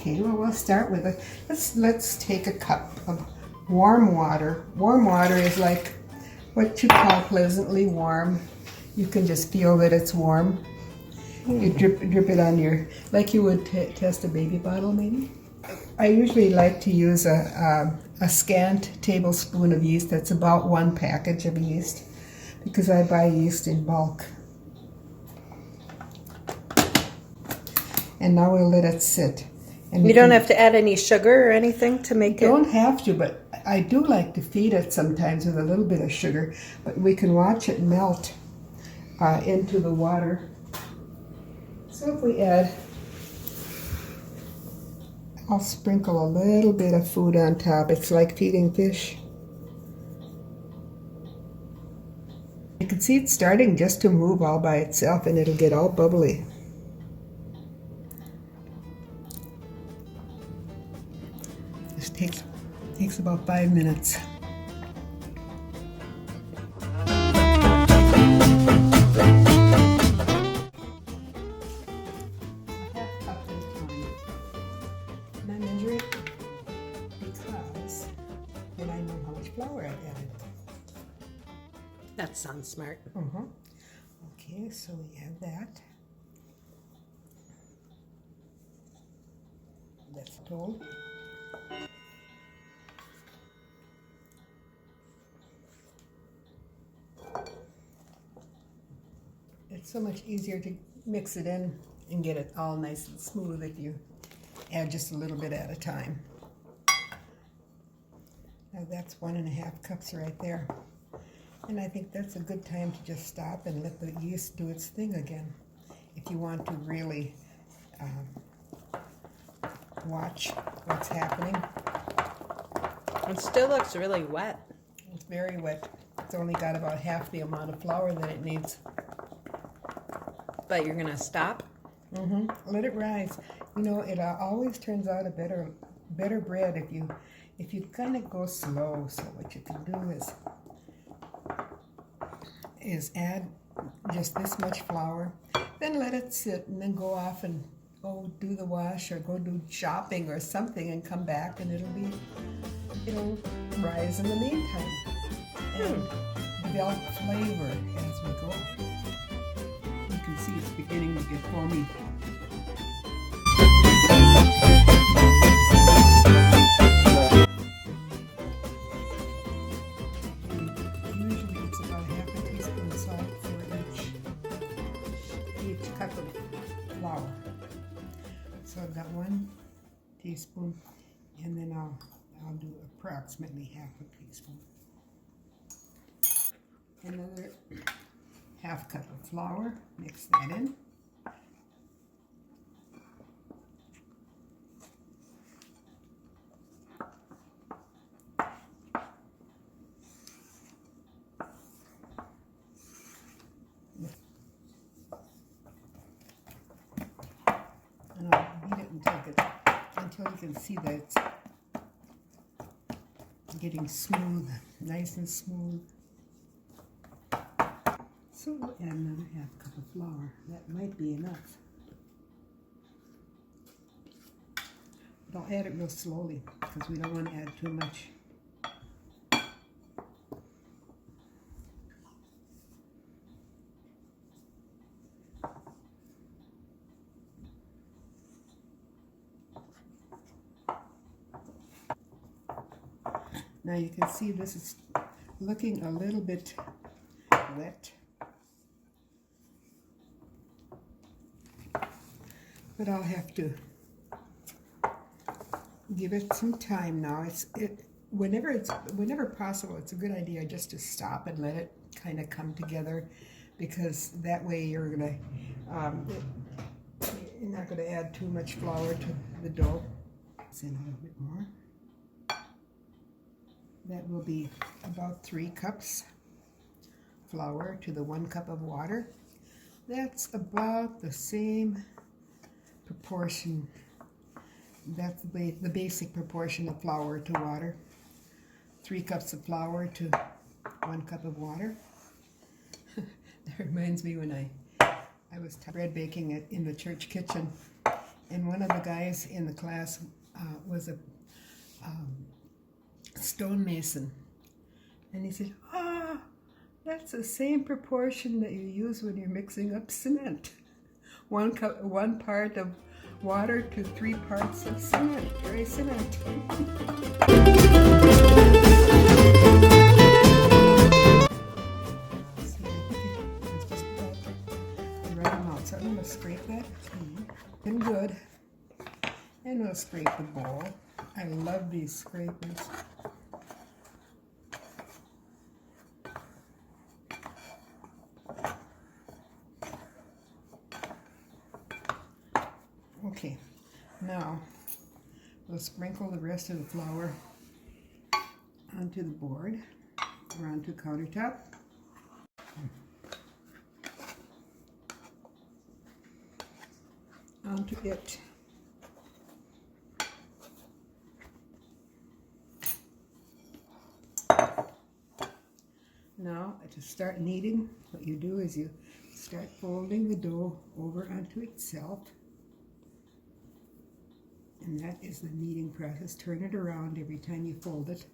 Okay, well, we'll start with let's take a cup of warm water. Warm water is like what you call pleasantly warm. You can just feel that it's warm. You drip it on your, like you would test a baby bottle maybe. I usually like to use a scant tablespoon of yeast. That's about 1 package of yeast because I buy yeast in bulk. And now we'll let it sit. And you don't have to add any sugar or anything to make it? You don't have to, but I do like to feed it sometimes with a little bit of sugar. But we can watch it melt into the water. So if we add, I'll sprinkle a little bit of food on top. It's like feeding fish. You can see it's starting just to move all by itself and it'll get all bubbly. This takes about 5 minutes. And I measure it because then I know how much flour I've added. That sounds smart. Okay, so we have that. That's told. It's so much easier to mix it in and get it all nice and smooth if you add just a little bit at a time. Now that's 1.5 cups right there. And I think that's a good time to just stop and let the yeast do its thing again. If you want to really watch what's happening. It still looks really wet. It's very wet. It's only got about half the amount of flour that it needs. But you're gonna stop? Let it rise. You know, it always turns out a better bread if you kind of go slow. So what you can do is add just this much flour, then let it sit, and then go off and go do the wash or go do shopping or something, and come back, and it'll rise in the meantime and develop flavor as we go. You can see it's beginning to get foamy. Usually it's about half a teaspoon of salt for each cup of flour. So I've got 1 teaspoon, and then I'll do approximately half a teaspoon. Another half cup of flour, mix that in. And I'll beat it until you can see that it's getting smooth, nice and smooth. So we'll add another half cup of flour. That might be enough. But I'll add it real slowly because we don't want to add too much. Now you can see this is looking a little bit wet. But I'll have to give it some time now. Whenever possible, it's a good idea just to stop and let it kind of come together, because that way you're not gonna add too much flour to the dough. Mix in a little bit more. That will be about 3 cups flour to the 1 cup of water. That's about the same proportion. That's the basic proportion of flour to water. 3 cups of flour to 1 cup of water. That reminds me when I was bread baking it in the church kitchen, And one of the guys in the class was a stonemason. And he said, that's the same proportion that you use when you're mixing up cement. 1 part of water to 3 parts of cement, dry cement. So I'm going to scrape that clean and good. And we'll scrape the bowl. I love these scrapers. Okay, now we'll sprinkle the rest of the flour onto the board or onto the countertop. Onto it. Now, to start kneading, what you do is you start folding the dough over onto itself. And that is the kneading process. Turn it around every time you fold it.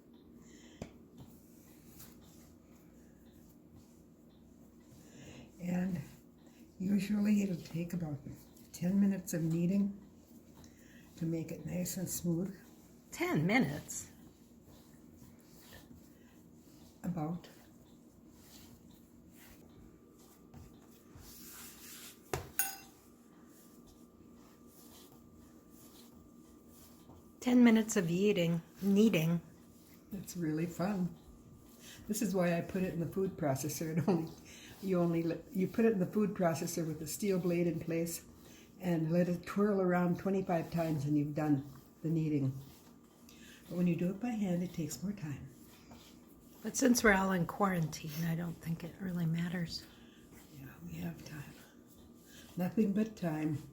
And usually it'll take about 10 minutes of kneading to make it nice and smooth. 10 minutes? About. "10 minutes of kneading. It's really fun. This is why I put it in the food processor. You put it in the food processor with a steel blade in place and let it twirl around 25 times and you've done the kneading. But when you do it by hand, it takes more time. But since we're all in quarantine, I don't think it really matters. Yeah, we have time. Nothing but time.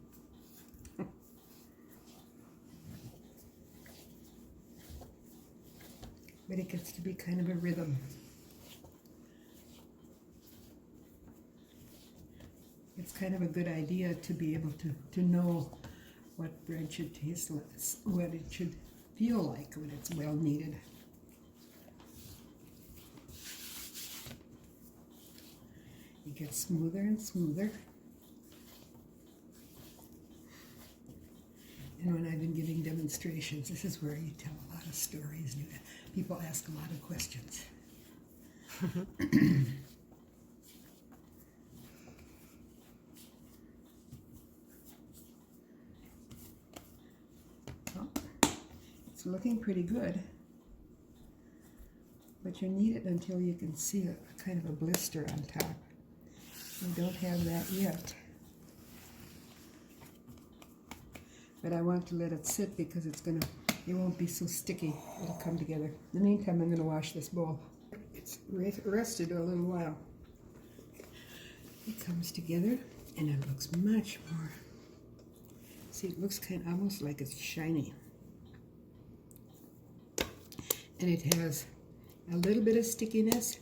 But it gets to be kind of a rhythm. It's kind of a good idea to be able to know what bread should taste like, what it should feel like when it's well kneaded. It gets smoother and smoother. And when I've been giving demonstrations, this is where you tell a lot of stories and people ask a lot of questions. Well, it's looking pretty good, but you knead it until you can see a kind of a blister on top. We don't have that yet. But I want to let it sit because it won't be so sticky. It'll come together. In the meantime, I'm going to wash this bowl. It's rested a little while. It comes together and it looks much more. See, it looks kind of almost like it's shiny. And it has a little bit of stickiness,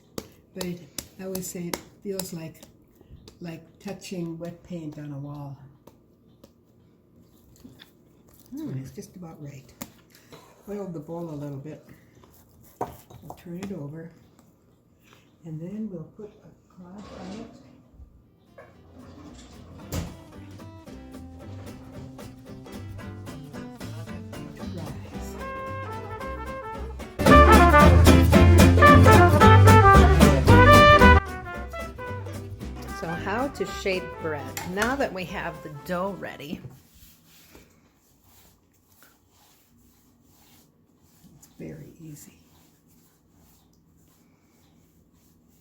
but I always say it feels like touching wet paint on a wall. It's just about right. Oil the bowl a little bit. We'll turn it over, and then we'll put a cloth on it. So how to shape bread. Now that we have the dough ready, it's very easy.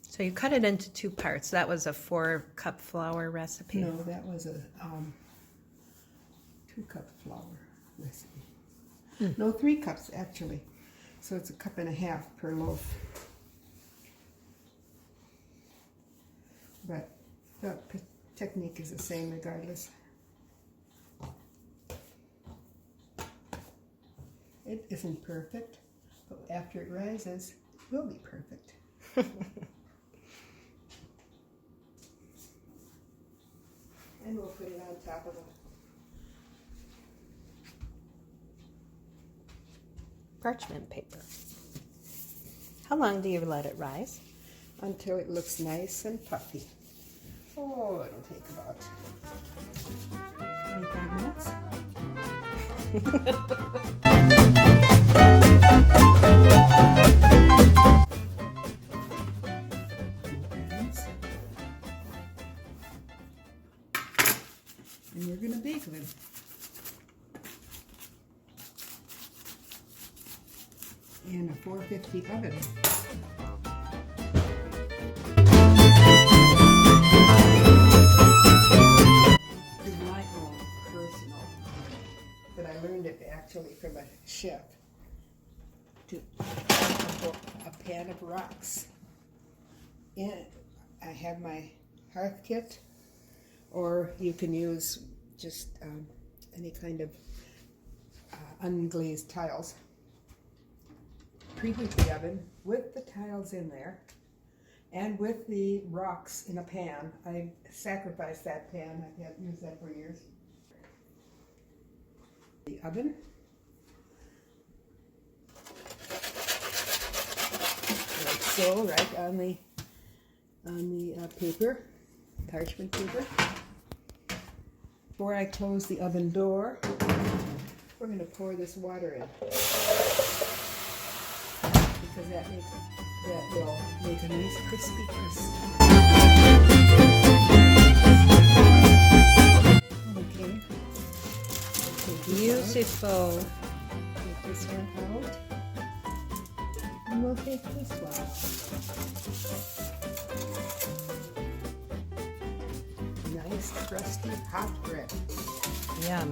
So you cut it into 2 parts. That was a 4-cup flour recipe. No, that was a 2-cup flour recipe. No, 3 cups actually. So it's 1.5 cups per loaf. But the technique is the same regardless. It isn't perfect, but after it rises, it will be perfect. And we'll put it on top of parchment paper. How long do you let it rise? Until it looks nice and puffy. Oh, it'll take about 25 minutes. And we're going to bake them. In a 450 oven. This is my own personal, but I learned it actually from a chef. To a pan of rocks. And I have my hearth kit, or you can use just any kind of unglazed tiles. Preheat the oven with the tiles in there and with the rocks in a pan. I sacrificed that pan. I've used that for years. The oven. Like so, right on the paper, parchment paper. Before I close the oven door, we're going to pour this water in. Because that will make a nice crispy crust. Okay. Beautiful. Take this one out. And we'll take this one. Nice crusty hot bread. Yum.